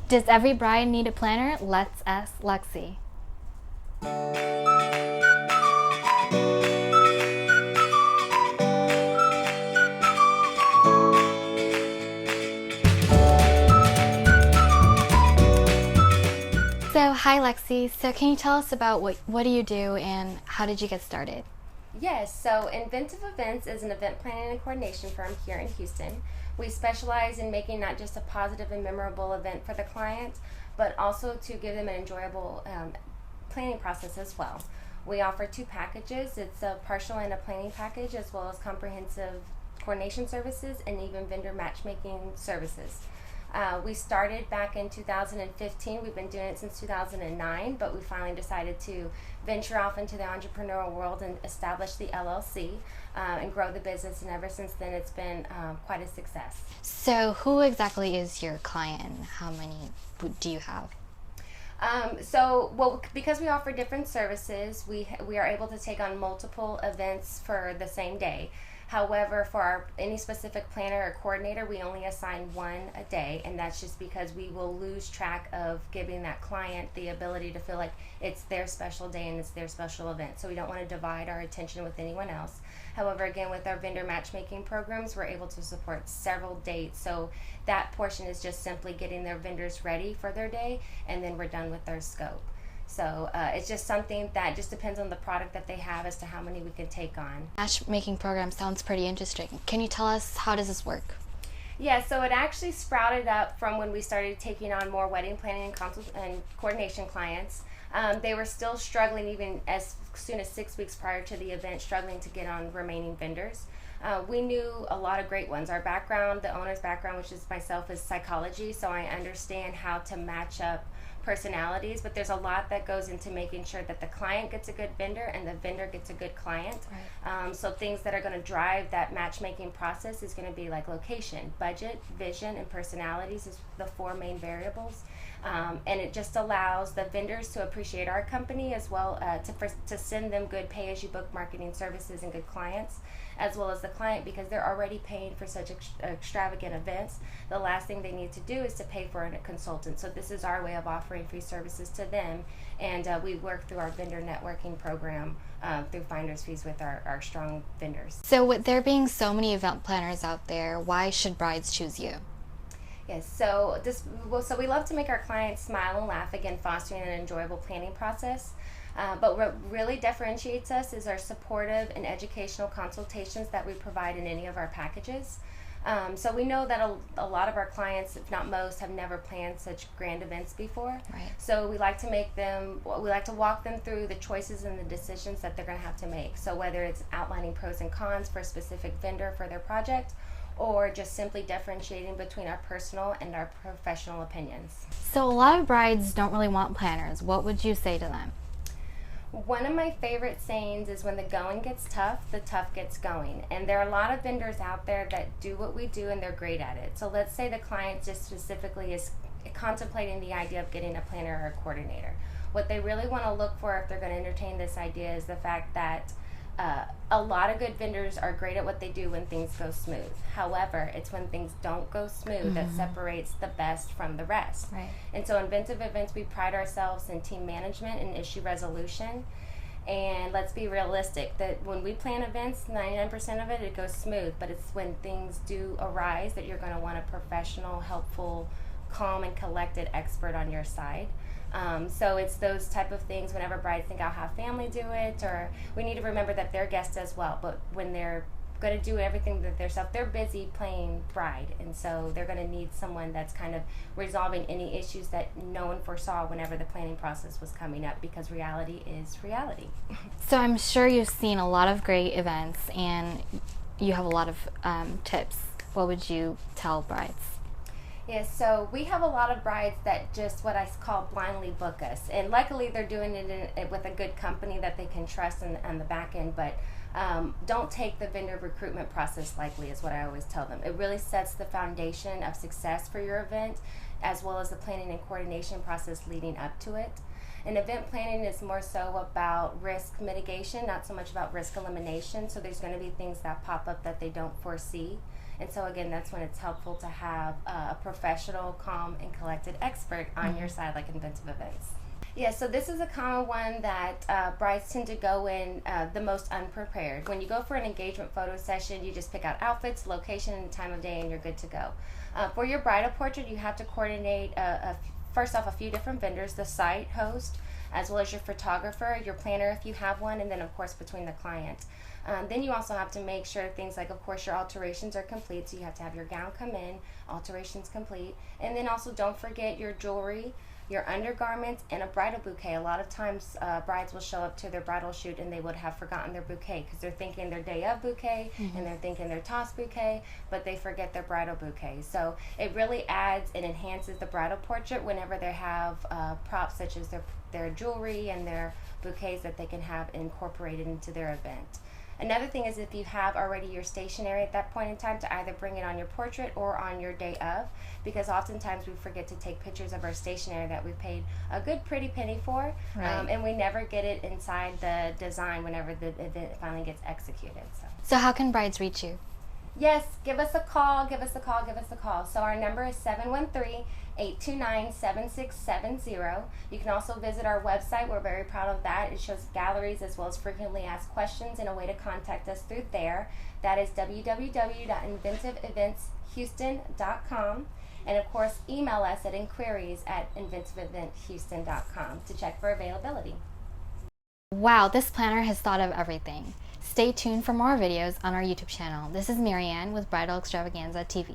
Does every bride need a planner? Let's ask Lexi. So, hi Lexi. So, can you tell us about what do you do and how did you get started? Yes, so Inventive Events is an event planning and coordination firm here in Houston. We specialize in making not just a positive and memorable event for the client, but also to give them an enjoyable planning process as well. We offer two packages. It's a partial and a planning package, as well as comprehensive coordination services and even vendor matchmaking services. We started back in 2015. We've been doing it since 2009, but we finally decided to venture off into the entrepreneurial world and establish the LLC and grow the business. And ever since then, it's been quite a success. So, who exactly is your client and how many do you have? Because we offer different services, we are able to take on multiple events for the same day. However, for any specific planner or coordinator, we only assign one a day, and that's just because we will lose track of giving that client the ability to feel like it's their special day and it's their special event. So we don't want to divide our attention with anyone else. However, again, with our vendor matchmaking programs, we're able to support several dates. So that portion is just simply getting their vendors ready for their day, and then we're done with their scope. So it's just something that just depends on the product that they have as to how many we can take on. Matchmaking program sounds pretty interesting. Can you tell us how does this work? Yeah, so it actually sprouted up from when we started taking on more wedding planning and coordination clients. They were still struggling even as soon as 6 weeks prior to the event, struggling to get on remaining vendors. We knew a lot of great ones. Our background, the owner's background, which is myself, is psychology, so I understand how to match up personalities, but there's a lot that goes into making sure that the client gets a good vendor and the vendor gets a good client. Right. So things that are going to drive that matchmaking process is going to be like location, budget, vision, and personalities is the four main variables. And it just allows the vendors to appreciate our company as well to send them good pay-as-you-book marketing services and good clients, as well as the client, because they're already paying for such extravagant events. The last thing they need to do is to pay for a consultant. So this is our way of offering free services to them, and we work through our vendor networking program through finder's fees with our strong vendors. So, with there being so many event planners out there, why should brides choose you? Yes, so we love to make our clients smile and laugh, again, fostering an enjoyable planning process. But what really differentiates us is our supportive and educational consultations that we provide in any of our packages. So we know that a lot of our clients, if not most, have never planned such grand events before. Right. So we like to walk them through the choices and the decisions that they're going to have to make. So whether it's outlining pros and cons for a specific vendor for their project, or just simply differentiating between our personal and our professional opinions. So, a lot of brides don't really want planners. What would you say to them? One of my favorite sayings is when the going gets tough, the tough gets going. And there are a lot of vendors out there that do what we do and they're great at it. So let's say the client just specifically is contemplating the idea of getting a planner or a coordinator. What they really want to look for if they're going to entertain this idea is the fact that a lot of good vendors are great at what they do when things go smooth. However, it's when things don't go smooth that separates the best from the rest. Right. And so Inventive Events, we pride ourselves in team management and issue resolution. And let's be realistic, that when we plan events, 99% of it goes smooth, but it's when things do arise that you're going to want a professional, helpful, calm and collected expert on your side. So it's those type of things whenever brides think I'll have family do it, or we need to remember that they're guests as well, but when they're going to do everything that they're busy playing bride, and so they're going to need someone that's kind of resolving any issues that no one foresaw whenever the planning process was coming up, because reality is reality. So, I'm sure you've seen a lot of great events and you have a lot of tips. What would you tell brides? Yes, so we have a lot of brides that just what I call blindly book us, and luckily they're doing it with a good company that they can trust on the back end, but don't take the vendor recruitment process lightly is what I always tell them. It really sets the foundation of success for your event, as well as the planning and coordination process leading up to it. And event planning is more so about risk mitigation, not so much about risk elimination. So there's going to be things that pop up that they don't foresee. And so again, that's when it's helpful to have a professional, calm, and collected expert on your side, like Inventive Events. Yeah, so this is a common one that brides tend to go in the most unprepared. When you go for an engagement photo session, you just pick out outfits, location, and time of day, and you're good to go. For your bridal portrait, you have to coordinate, first off, a few different vendors, the site host, as well as your photographer, your planner if you have one, and then of course between the client. Then you also have to make sure things like, of course, your alterations are complete, so you have to have your gown come in, alterations complete, and then also don't forget your jewelry, your undergarments, and a bridal bouquet. A lot of times brides will show up to their bridal shoot and they would have forgotten their bouquet because they're thinking their day of bouquet and they're thinking their toss bouquet, but they forget their bridal bouquet. So it really adds and enhances the bridal portrait whenever they have props such as their jewelry and their bouquets that they can have incorporated into their event. Another thing is if you have already your stationery at that point in time, to either bring it on your portrait or on your day of, because oftentimes we forget to take pictures of our stationery that we paid a good pretty penny for, and we never get it inside the design whenever the event finally gets executed. So how can brides reach you? Yes, give us a call, give us a call, give us a call. So our number is 713-829-7670. You can also visit our website. We're very proud of that. It shows galleries as well as frequently asked questions and a way to contact us through there. That is www.inventiveeventshouston.com. And of course, email us at inquiries@inventiveeventhouston.com to check for availability. Wow, this planner has thought of everything. Stay tuned for more videos on our YouTube channel. This is Marianne with Bridal Extravaganza TV.